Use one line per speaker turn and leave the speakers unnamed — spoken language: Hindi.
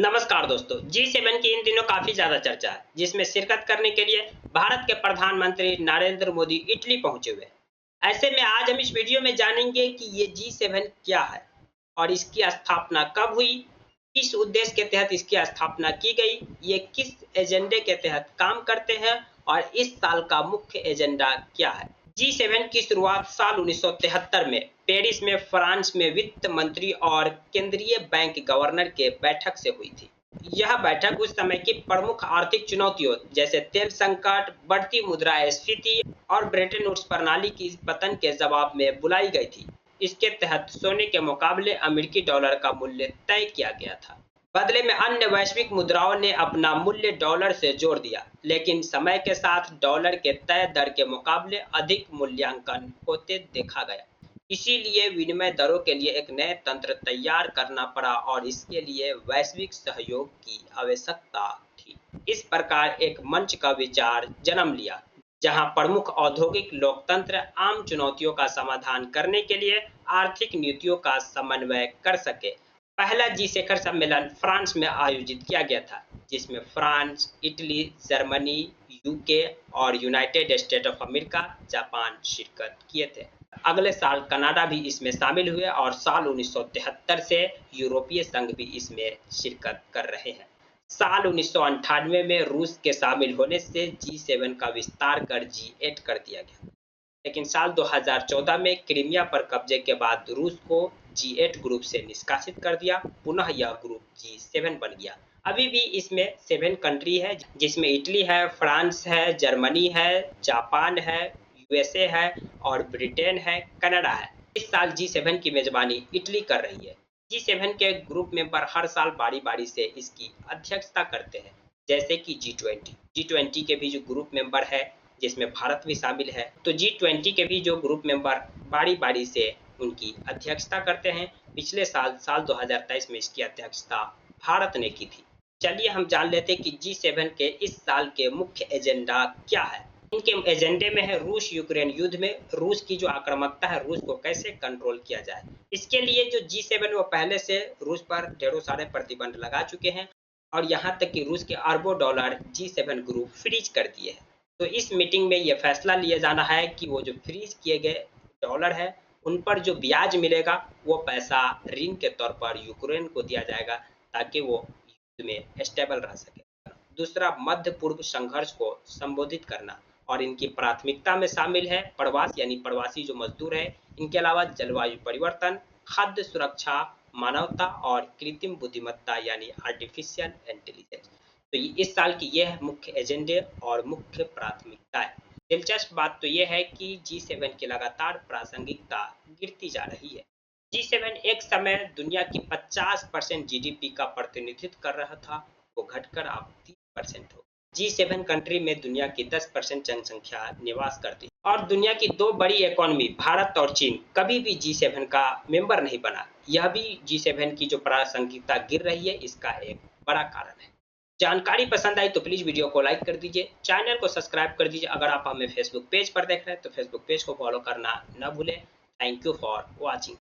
नमस्कार दोस्तों, G7 की इन दिनों काफी ज्यादा चर्चा है, जिसमें शिरकत करने के लिए भारत के प्रधानमंत्री नरेंद्र मोदी इटली पहुंचे हुए हैं। ऐसे में आज हम इस वीडियो में जानेंगे कि ये G7 क्या है और इसकी स्थापना कब हुई, किस उद्देश्य के तहत इसकी स्थापना की गई, ये किस एजेंडे के तहत काम करते हैं और इस साल का मुख्य एजेंडा क्या है। G7 की शुरुआत साल 1973 में पेरिस में फ्रांस में वित्त मंत्री और केंद्रीय बैंक गवर्नर के बैठक से हुई थी। यह बैठक उस समय की प्रमुख आर्थिक चुनौतियों जैसे तेल संकट, बढ़ती मुद्रास्फीति और ब्रेटन वुड्स प्रणाली की पतन के जवाब में बुलाई गई थी। इसके तहत सोने के मुकाबले अमेरिकी डॉलर का मूल्य तय किया गया था। बदले में अन्य वैश्विक मुद्राओं ने अपना मूल्य डॉलर से जोड़ दिया, लेकिन समय के साथ डॉलर के तय दर के मुकाबले अधिक मूल्यांकन होते देखा गया। इसीलिए विनिमय दरों के लिए एक नए तंत्र तैयार करना पड़ा और इसके लिए वैश्विक सहयोग की आवश्यकता थी। इस प्रकार एक मंच का विचार जन्म लिया, जहां प्रमुख औद्योगिक लोकतंत्र आम चुनौतियों का समाधान करने के लिए आर्थिक नीतियों का समन्वय कर सके। पहला जी शिखर सम्मेलन फ्रांस में आयोजित किया गया था, जिसमें फ्रांस, इटली, जर्मनी, यूके और United state of America, Japan शिरकत किए थे। अगले साल कनाडा भी इसमें शामिल हुए और साल 1973 से यूरोपीय संघ भी इसमें शिरकत कर रहे हैं। साल 1998 में रूस के शामिल होने से G7 का विस्तार कर G8 कर दिया गया, लेकिन साल 2014 में क्रीमिया पर कब्जे के बाद रूस को G8 ग्रुप से निष्कासित कर दिया। पुनः यह ग्रुप G7 बन गया। अभी भी इसमें 7 कंट्री है, जिसमें इटली है, फ्रांस है, जर्मनी है, जापान है, यूएसए है और ब्रिटेन है, कनाडा है। इस साल G7 की मेजबानी इटली कर रही है। G7 के ग्रुप मेंबर हर साल बारी-बारी से इसकी अध्यक्षता करते हैं, जैसे कि G20 के भी जो ग्रुप मेंबर है, जिसमें भारत भी शामिल है, तो G20 के भी जो ग्रुप मेंबर बारी-बारी से उनकी अध्यक्षता करते हैं। पिछले साल 2023 में इसकी अध्यक्षता भारत ने की थी। चलिए हम जान लेते हैं कि G7 के इस साल के मुख्य एजेंडा क्या है। इनके एजेंडे में है रूस यूक्रेन युद्ध में रूस की जो आक्रामकता है, रूस को कैसे कंट्रोल किया जाए। इसके लिए जो G7 वो पहले से रूस पर ढेरों सारे प्रतिबंध लगा चुके हैं और यहाँ तक कि रूस के अरबों डॉलर G7 ग्रुप फ्रीज कर दिए हैं। तो इस मीटिंग में यह फैसला लिया जाना है कि वो जो फ्रीज किए गए डॉलर है, उन पर जो ब्याज मिलेगा वो पैसा ऋण के तौर पर यूक्रेन को दिया जाएगा, ताकि वो युद्ध में स्टेबल रह सके। दूसरा, मध्य पूर्व संघर्ष को संबोधित करना और इनकी प्राथमिकता में शामिल है प्रवास यानी प्रवासी जो मजदूर है। इनके अलावा जलवायु परिवर्तन, खाद्य सुरक्षा, मानवता और कृत्रिम बुद्धिमत्ता यानी आर्टिफिशियल इंटेलिजेंस। तो इस साल की यह मुख्य एजेंडे और मुख्य प्राथमिकता है। दिलचस्प बात तो यह है कि G7 की लगातार प्रासंगिकता गिरती जा रही है। G7 एक समय दुनिया की 50% जीडीपी का प्रतिनिधित्व कर रहा था, वो घटकर अब 30% हो। G7 कंट्री में दुनिया की 10% जनसंख्या निवास करती है और दुनिया की दो बड़ी इकोनॉमी भारत और चीन कभी भी G7 का मेंबर नहीं बना। यह भी G7 की जो प्रासंगिकता गिर रही है, इसका एक बड़ा कारण है। जानकारी पसंद आई तो प्लीज वीडियो को लाइक कर दीजिए, चैनल को सब्सक्राइब कर दीजिए। अगर आप हमें फेसबुक पेज पर देख रहे हैं तो फेसबुक पेज को फॉलो करना न भूलें। Thank you for watching.